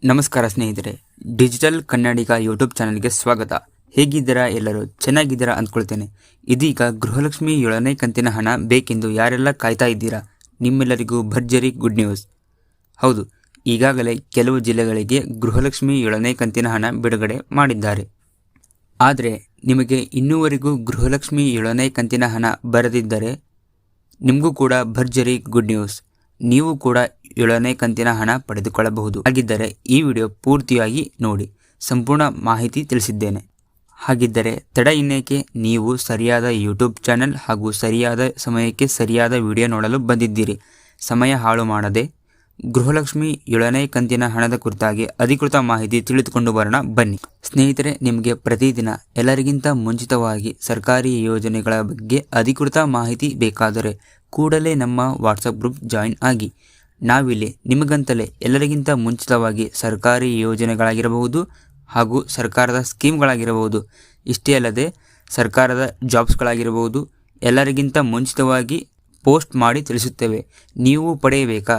ನಮಸ್ಕಾರ ಸ್ನೇಹಿತರೆ, ಡಿಜಿಟಲ್ ಕನ್ನಡಿಗ ಯೂಟ್ಯೂಬ್ ಚಾನಲ್ಗೆ ಸ್ವಾಗತ. ಹೇಗಿದ್ದೀರಾ? ಎಲ್ಲರೂ ಚೆನ್ನಾಗಿದ್ದೀರಾ ಅಂದ್ಕೊಳ್ತೇನೆ. ಇದೀಗ ಗೃಹಲಕ್ಷ್ಮಿ 7ನೇ ಕಂತಿನ ಹಣ ಬೇಕೆಂದು ಯಾರೆಲ್ಲ ಕಾಯ್ತಾ ಇದ್ದೀರಾ, ನಿಮ್ಮೆಲ್ಲರಿಗೂ ಭರ್ಜರಿ ಗುಡ್ ನ್ಯೂಸ್. ಹೌದು, ಈಗಾಗಲೇ ಕೆಲವು ಜಿಲ್ಲೆಗಳಿಗೆ ಗೃಹಲಕ್ಷ್ಮಿ 7ನೇ ಕಂತಿನ ಹಣ ಬಿಡುಗಡೆ ಮಾಡಿದ್ದಾರೆ. ಆದರೆ ನಿಮಗೆ ಇನ್ನೂವರೆಗೂ ಗೃಹಲಕ್ಷ್ಮಿ 7ನೇ ಕಂತಿನ ಹಣ ಬರದಿದ್ದರೆ ನಿಮಗೂ ಕೂಡ ಭರ್ಜರಿ ಗುಡ್ ನ್ಯೂಸ್. ನೀವು ಕೂಡ 7ನೇ ಕಂತಿನ ಹಣ ಪಡೆದುಕೊಳ್ಳಬಹುದು. ಹಾಗಿದ್ದರೆ ಈ ವಿಡಿಯೋ ಪೂರ್ತಿಯಾಗಿ ನೋಡಿ, ಸಂಪೂರ್ಣ ಮಾಹಿತಿ ತಿಳಿಸಿದ್ದೇನೆ. ಹಾಗಿದ್ದರೆ ತಡ ಇನ್ನೇಕೆ, ನೀವು ಸರಿಯಾದ ಯೂಟ್ಯೂಬ್ ಚಾನಲ್ ಹಾಗೂ ಸರಿಯಾದ ಸಮಯಕ್ಕೆ ಸರಿಯಾದ ವಿಡಿಯೋ ನೋಡಲು ಬಂದಿದ್ದೀರಿ. ಸಮಯ ಹಾಳು ಮಾಡದೆ ಗೃಹಲಕ್ಷ್ಮಿ 7ನೇ ಕಂತಿನ ಹಣದ ಕುರಿತಾಗಿ ಅಧಿಕೃತ ಮಾಹಿತಿ ತಿಳಿದುಕೊಂಡು ಬರೋಣ ಬನ್ನಿ. ಸ್ನೇಹಿತರೆ, ನಿಮಗೆ ಪ್ರತಿದಿನ ಎಲ್ಲರಿಗಿಂತ ಮುಂಚಿತವಾಗಿ ಸರ್ಕಾರಿ ಯೋಜನೆಗಳ ಬಗ್ಗೆ ಅಧಿಕೃತ ಮಾಹಿತಿ ಬೇಕಾದರೆ ಕೂಡಲೇ ನಮ್ಮ ವಾಟ್ಸಪ್ ಗ್ರೂಪ್ ಜಾಯಿನ್ ಆಗಿ. ನಾವಿಲ್ಲಿ ನಿಮಗಂತಲೇ ಎಲ್ಲರಿಗಿಂತ ಮುಂಚಿತವಾಗಿ ಸರ್ಕಾರಿ ಯೋಜನೆಗಳಾಗಿರಬಹುದು ಹಾಗೂ ಸರ್ಕಾರದ ಸ್ಕೀಮ್ಗಳಾಗಿರಬಹುದು, ಇಷ್ಟೇ ಅಲ್ಲದೆ ಸರ್ಕಾರದ ಜಾಬ್ಸ್ಗಳಾಗಿರಬಹುದು, ಎಲ್ಲರಿಗಿಂತ ಮುಂಚಿತವಾಗಿ ಪೋಸ್ಟ್ ಮಾಡಿ ತಿಳಿಸುತ್ತೇವೆ. ನೀವು ಪಡೆಯಬೇಕಾ?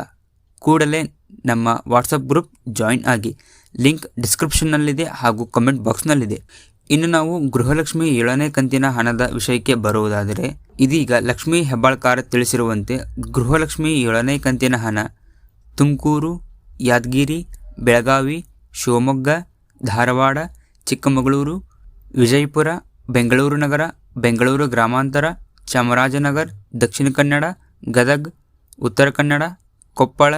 ಕೂಡಲೇ ನಮ್ಮ ವಾಟ್ಸಪ್ ಗ್ರೂಪ್ ಜಾಯಿನ್ ಆಗಿ. ಲಿಂಕ್ ಡಿಸ್ಕ್ರಿಪ್ಷನ್ನಲ್ಲಿದೆ ಹಾಗೂ ಕಮೆಂಟ್ ಬಾಕ್ಸ್ನಲ್ಲಿದೆ. ಇನ್ನು ನಾವು ಗೃಹಲಕ್ಷ್ಮಿ 7ನೇ ಕಂತಿನ ಹಣದ ವಿಷಯಕ್ಕೆ ಬರುವುದಾದರೆ, ಇದೀಗ ಲಕ್ಷ್ಮೀ ಹೆಬ್ಬಾಳ್ಕರ್ ತಿಳಿಸಿರುವಂತೆ ಗೃಹಲಕ್ಷ್ಮಿ 7ನೇ ಕಂತಿನ ಹಣ ತುಮಕೂರು, ಯಾದಗಿರಿ, ಬೆಳಗಾವಿ, ಶಿವಮೊಗ್ಗ, ಧಾರವಾಡ, ಚಿಕ್ಕಮಗಳೂರು, ವಿಜಯಪುರ, ಬೆಂಗಳೂರು ನಗರ, ಬೆಂಗಳೂರು ಗ್ರಾಮಾಂತರ, ಚಾಮರಾಜನಗರ, ದಕ್ಷಿಣ ಕನ್ನಡ, ಗದಗ, ಉತ್ತರ ಕನ್ನಡ, ಕೊಪ್ಪಳ,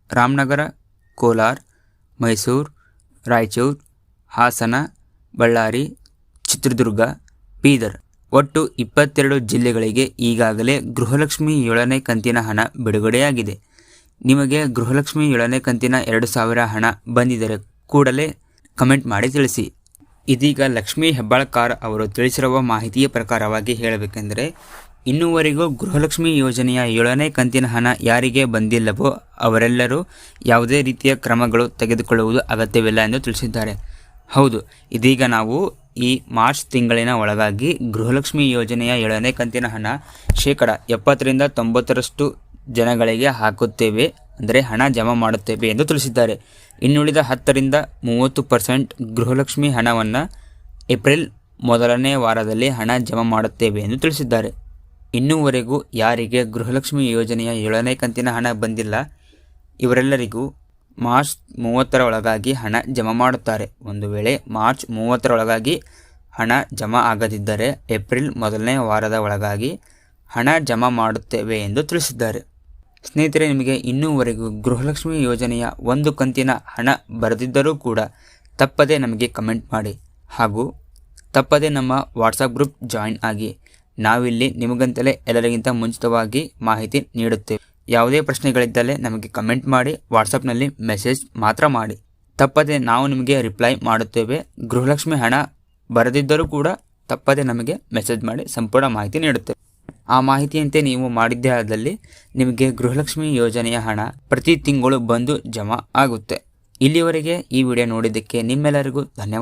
ರಾಮನಗರ, ಕೋಲಾರ, ಮೈಸೂರು, ರಾಯಚೂರು, ಹಾಸನ, ಬಳ್ಳಾರಿ, ಚಿತ್ರದುರ್ಗ, ಬೀದರ್ ಒಟ್ಟು 22 ಜಿಲ್ಲೆಗಳಿಗೆ ಈಗಾಗಲೇ ಗೃಹಲಕ್ಷ್ಮಿ 7ನೇ ಕಂತಿನ ಹಣ ಬಿಡುಗಡೆಯಾಗಿದೆ. ನಿಮಗೆ ಗೃಹಲಕ್ಷ್ಮಿ 7ನೇ ಕಂತಿನ 2000 ಹಣ ಬಂದಿದ್ದರೆ ಕೂಡಲೇ ಕಮೆಂಟ್ ಮಾಡಿ ತಿಳಿಸಿ. ಇದೀಗ ಲಕ್ಷ್ಮೀ ಹೆಬ್ಬಾಳ್ಕರ್ ಅವರು ತಿಳಿಸಿರುವ ಮಾಹಿತಿಯ ಪ್ರಕಾರವಾಗಿ ಹೇಳಬೇಕೆಂದರೆ, ಇನ್ನೂವರೆಗೂ ಗೃಹಲಕ್ಷ್ಮಿ ಯೋಜನೆಯ 7ನೇ ಕಂತಿನ ಹಣ ಯಾರಿಗೆ ಬಂದಿಲ್ಲವೋ ಅವರೆಲ್ಲರೂ ಯಾವುದೇ ರೀತಿಯ ಕ್ರಮಗಳು ತೆಗೆದುಕೊಳ್ಳುವುದು ಅಗತ್ಯವಿಲ್ಲ ಎಂದು ತಿಳಿಸಿದ್ದಾರೆ. ಹೌದು, ಇದೀಗ ನಾವು ಈ ಮಾರ್ಚ್ ತಿಂಗಳಿನ ಒಳಗಾಗಿ ಗೃಹಲಕ್ಷ್ಮಿ ಯೋಜನೆಯ 7ನೇ ಕಂತಿನ ಹಣ 70% ಜನಗಳಿಗೆ ಹಾಕುತ್ತೇವೆ, ಅಂದರೆ ಹಣ ಜಮಾ ಮಾಡುತ್ತೇವೆ ಎಂದು ತಿಳಿಸಿದ್ದಾರೆ. ಇನ್ನುಳಿದ 10-30% ಗೃಹಲಕ್ಷ್ಮಿ ಹಣವನ್ನು ಏಪ್ರಿಲ್ ಮೊದಲನೇ ವಾರದಲ್ಲಿ ಹಣ ಜಮಾ ಮಾಡುತ್ತೇವೆ ಎಂದು ತಿಳಿಸಿದ್ದಾರೆ. ಇನ್ನೂವರೆಗೂ ಯಾರಿಗೆ ಗೃಹಲಕ್ಷ್ಮಿ ಯೋಜನೆಯ 7ನೇ ಕಂತಿನ ಹಣ ಬಂದಿಲ್ಲ ಇವರೆಲ್ಲರಿಗೂ ಮಾರ್ಚ್ 30 ಒಳಗಾಗಿ ಹಣ ಜಮಾ ಮಾಡುತ್ತಾರೆ. ಒಂದು ವೇಳೆ ಮಾರ್ಚ್ 30 ಒಳಗಾಗಿ ಹಣ ಜಮಾ ಆಗದಿದ್ದರೆ ಏಪ್ರಿಲ್ ಮೊದಲನೇ ವಾರದ ಒಳಗಾಗಿ ಹಣ ಜಮಾ ಮಾಡುತ್ತೇವೆ ಎಂದು ತಿಳಿಸಿದ್ದಾರೆ. ಸ್ನೇಹಿತರೆ, ನಿಮಗೆ ಇನ್ನೂವರೆಗೂ ಗೃಹಲಕ್ಷ್ಮಿ ಯೋಜನೆಯ ಒಂದು ಕಂತಿನ ಹಣ ಬರದಿದ್ದರೂ ಕೂಡ ತಪ್ಪದೇ ನಮಗೆ ಕಮೆಂಟ್ ಮಾಡಿ ಹಾಗೂ ತಪ್ಪದೇ ನಮ್ಮ ವಾಟ್ಸಪ್ ಗ್ರೂಪ್ ಜಾಯಿನ್ ಆಗಿ. ನಾವಿಲ್ಲಿ ನಿಮಗಂತಲೇ ಎಲ್ಲರಿಗಿಂತ ಮುಂಚಿತವಾಗಿ ಮಾಹಿತಿ ನೀಡುತ್ತೇವೆ. ಯಾವುದೇ ಪ್ರಶ್ನೆಗಳಿದ್ದಲ್ಲಿ ನಮಗೆ ಕಮೆಂಟ್ ಮಾಡಿ, ವಾಟ್ಸಪ್ನಲ್ಲಿ ಮೆಸೇಜ್ ಮಾತ್ರ ಮಾಡಿ. ತಪ್ಪದೆ ನಾವು ನಿಮಗೆ ರಿಪ್ಲೈ ಮಾಡುತ್ತೇವೆ. ಗೃಹಲಕ್ಷ್ಮಿ ಹಣ ಬರದಿದ್ದರೂ ಕೂಡ ತಪ್ಪದೆ ನಮಗೆ ಮೆಸೇಜ್ ಮಾಡಿ ಸಂಪೂರ್ಣ ಮಾಹಿತಿ ನೀಡುತ್ತೇವೆ. ಆ ಮಾಹಿತಿಯಂತೆ ನೀವು ಮಾಡಿದ್ದೇ ಆದಲ್ಲಿ ನಿಮಗೆ ಗೃಹಲಕ್ಷ್ಮಿ ಯೋಜನೆಯ ಹಣ ಪ್ರತಿ ತಿಂಗಳು ಬಂದು ಜಮಾ ಆಗುತ್ತೆ. ಇಲ್ಲಿವರೆಗೆ ಈ ವಿಡಿಯೋ ನೋಡಿದ್ದಕ್ಕೆ ನಿಮ್ಮೆಲ್ಲರಿಗೂ ಧನ್ಯವಾದ.